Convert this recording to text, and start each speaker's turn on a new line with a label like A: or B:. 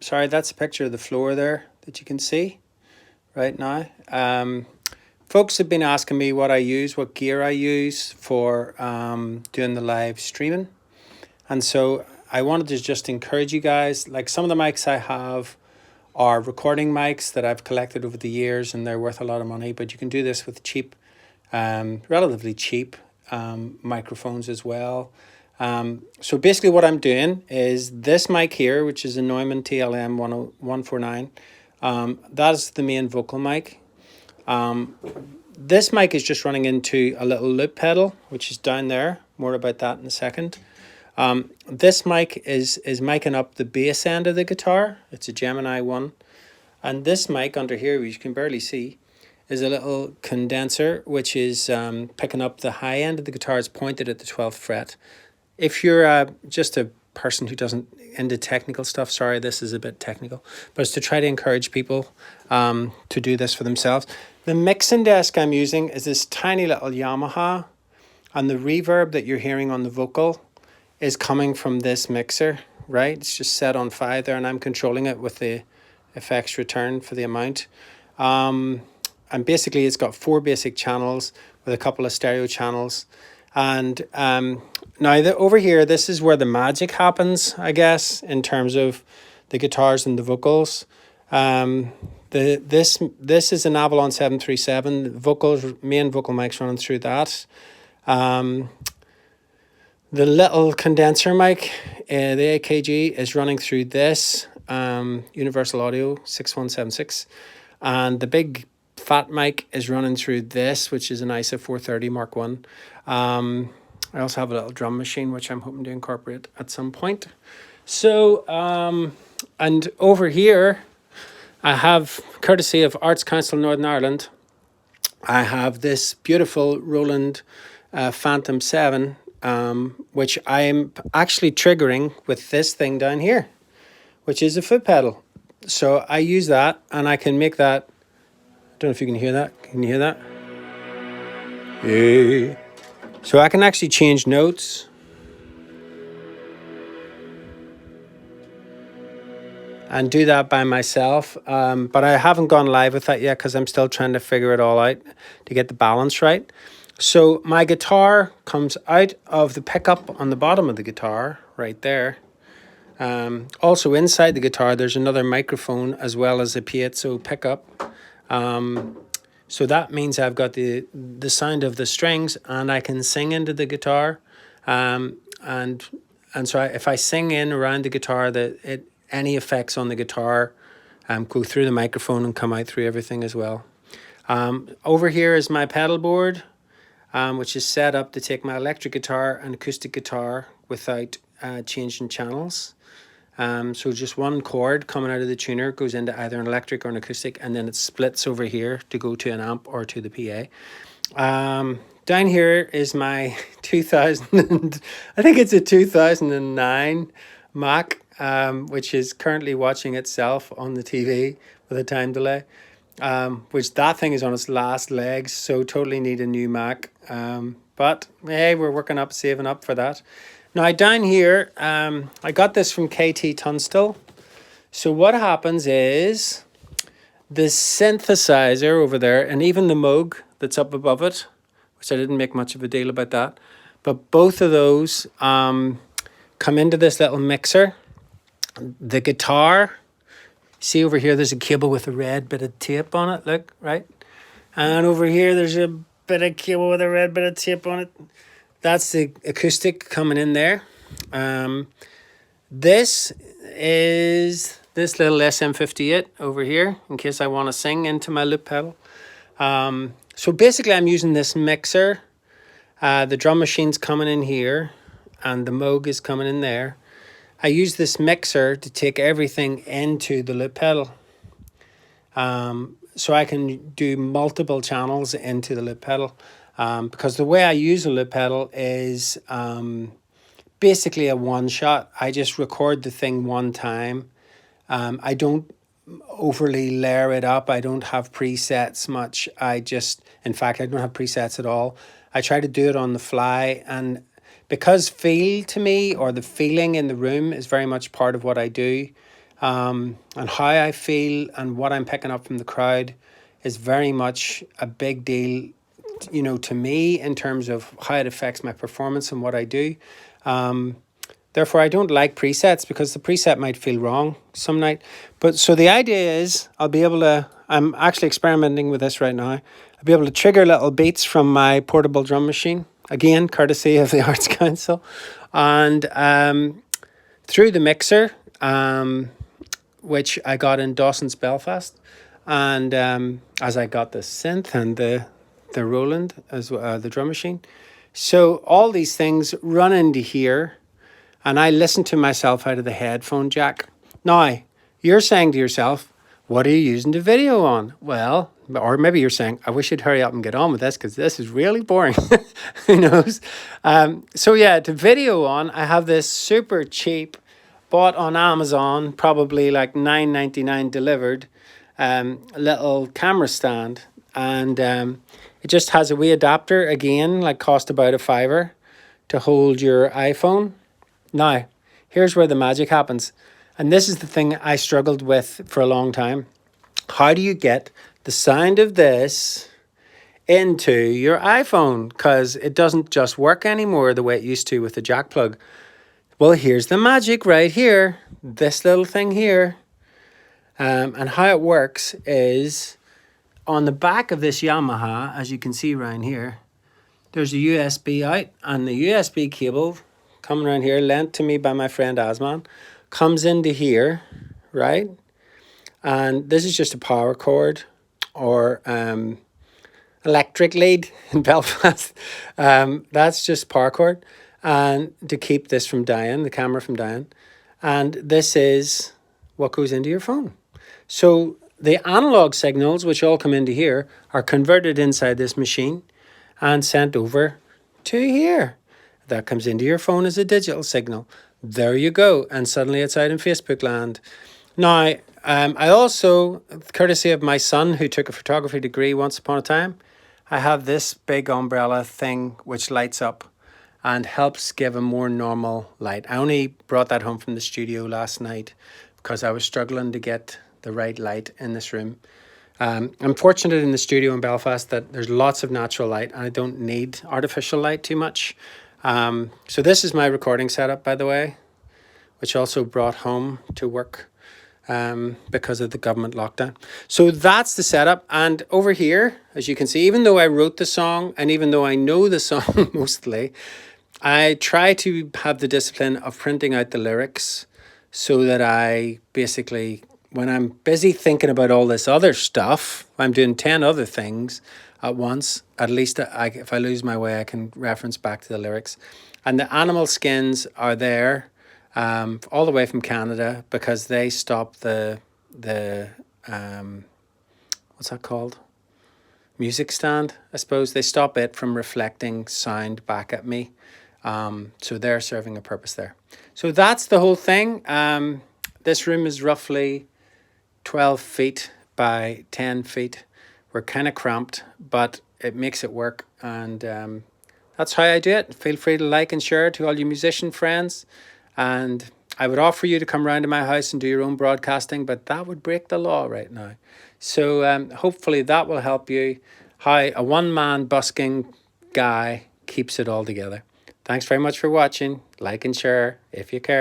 A: sorry, that's a picture of the floor there that you can see right now. Folks have been asking me what I use, what gear I use for doing the live streaming. And so I wanted to just encourage you guys, like some of the mics I have are recording mics that I've collected over the years and they're worth a lot of money, but you can do this with cheap, relatively cheap microphones as well. So basically what I'm doing is this mic here, which is a Neumann TLM 149, that's the main vocal mic. This mic is just running into a little loop pedal, which is down there. More about that in a second. This mic is micing up the bass end of the guitar. It's a Gemini 1. And this mic under here, which you can barely see, is a little condenser, which is picking up the high end of the guitar. It's pointed at the 12th fret. If you're just a person who doesn't into technical stuff, sorry, this is a bit technical, but it's to try to encourage people to do this for themselves. The mixing desk I'm using is this tiny little Yamaha, and the reverb that you're hearing on the vocal is coming from this mixer, right? It's just set on 5 there, and I'm controlling it with the effects return for the amount. And basically it's got 4 basic channels with a couple of stereo channels. And now over here, this is where the magic happens, I guess, in terms of the guitars and the vocals. This is an Avalon 737. Vocals, main vocal mics running through that. The little condenser mic, the AKG, is running through this Universal Audio 6176. And the big fat mic is running through this, which is an ISA 430 Mark 1. I also have a little drum machine, which I'm hoping to incorporate at some point. So, and over here, I have, courtesy of Arts Council Northern Ireland, I have this beautiful Roland Phantom 7, which I'm actually triggering with this thing down here, which is a foot pedal. So I use that, and I can make that, I don't know if you can hear that. Can you hear that? Yeah. So I can actually change notes. And do that by myself. But I haven't gone live with that yet because I'm still trying to figure it all out to get the balance right. So my guitar comes out of the pickup on the bottom of the guitar right there. Also inside the guitar, there's another microphone as well as a piezo pickup. So that means I've got the sound of the strings, and I can sing into the guitar. And so if I sing in around the guitar, any effects on the guitar go through the microphone and come out through everything as well. Over here is my pedal board, which is set up to take my electric guitar and acoustic guitar without changing channels. So just one chord coming out of the tuner goes into either an electric or an acoustic, and then it splits over here to go to an amp or to the PA. Down here is my 2000, I think it's a 2009 Mac, which is currently watching itself on the TV with a time delay, which that thing is on its last legs, so totally need a new Mac. But hey, we're working up, saving up for that. Now down here, I got this from KT Tunstall. So what happens is the synthesizer over there, and even the Moog that's up above it, which I didn't make much of a deal about that, but both of those come into this little mixer. The guitar, see over here, there's a cable with a red bit of tape on it, look, right? And over here, there's a bit of cable with a red bit of tape on it. That's the acoustic coming in there. This is this little SM58 over here, in case I want to sing into my loop pedal. So basically, I'm using this mixer. The drum machine's coming in here, and the Moog is coming in there. I use this mixer to take everything into the loop pedal. So I can do multiple channels into the loop pedal. Because the way I use a loop pedal is basically a one shot. I just record the thing one time. I don't overly layer it up. I don't have presets much. In fact, I don't have presets at all. I try to do it on the fly, and because feel to me, or the feeling in the room, is very much part of what I do. and how I feel and what I'm picking up from the crowd is very much a big deal, you know, to me in terms of how it affects my performance and what I do. Therefore, I don't like presets because the preset might feel wrong some night. But so the idea is I'm actually experimenting with this right now. I'll be able to trigger little beats from my portable drum machine, again, courtesy of the Arts Council, and through the mixer, which I got in Dawson's Belfast. And as I got the synth and the Roland, as well, the drum machine. So all these things run into here, and I listen to myself out of the headphone jack. Now, you're saying to yourself, what are you using the video on? Well, or maybe you're saying, I wish you'd hurry up and get on with this because this is really boring. Who knows? So yeah, the video on, I have this super cheap, bought on Amazon, probably like $9.99 delivered, little camera stand. And it just has a wee adapter, again, like cost about $5 to hold your iPhone. Now, here's where the magic happens. And this is the thing I struggled with for a long time. How do you get the sound of this into your iPhone? Because it doesn't just work anymore the way it used to with the jack plug. Well, here's the magic right here. This little thing here. And how it works is on the back of this Yamaha, as you can see around here, there's a USB out, and the USB cable coming around here, lent to me by my friend Asman, comes into here, right? And this is just a power cord or electric lead in Belfast. That's just power cord, and to keep this from dying, the camera from dying. And this is what goes into your phone. So the analog signals, which all come into here, are converted inside this machine and sent over to here. That comes into your phone as a digital signal. There you go. And suddenly it's out in Facebook land. Now, I also, courtesy of my son who took a photography degree once upon a time, I have this big umbrella thing which lights up and helps give a more normal light. I only brought that home from the studio last night because I was struggling to get the right light in this room. I'm fortunate in the studio in Belfast that there's lots of natural light and I don't need artificial light too much. So this is my recording setup, by the way, which also brought home to work because of the government lockdown. So that's the setup. And over here, as you can see, even though I wrote the song and even though I know the song mostly, I try to have the discipline of printing out the lyrics so that I basically, when I'm busy thinking about all this other stuff, I'm doing 10 other things at once, at least if I lose my way, I can reference back to the lyrics. And the animal skins are there all the way from Canada because they stop the what's that called? Music stand, I suppose. They stop it from reflecting sound back at me. So they're serving a purpose there. So that's the whole thing. This room is roughly 12 feet by 10 feet. We're kind of cramped, but it makes it work. And that's how I do it. Feel free to like and share to all you musician friends. And I would offer you to come round to my house and do your own broadcasting, but that would break the law right now. So hopefully that will help you how a one-man busking guy keeps it all together. Thanks very much for watching. Like and share if you care.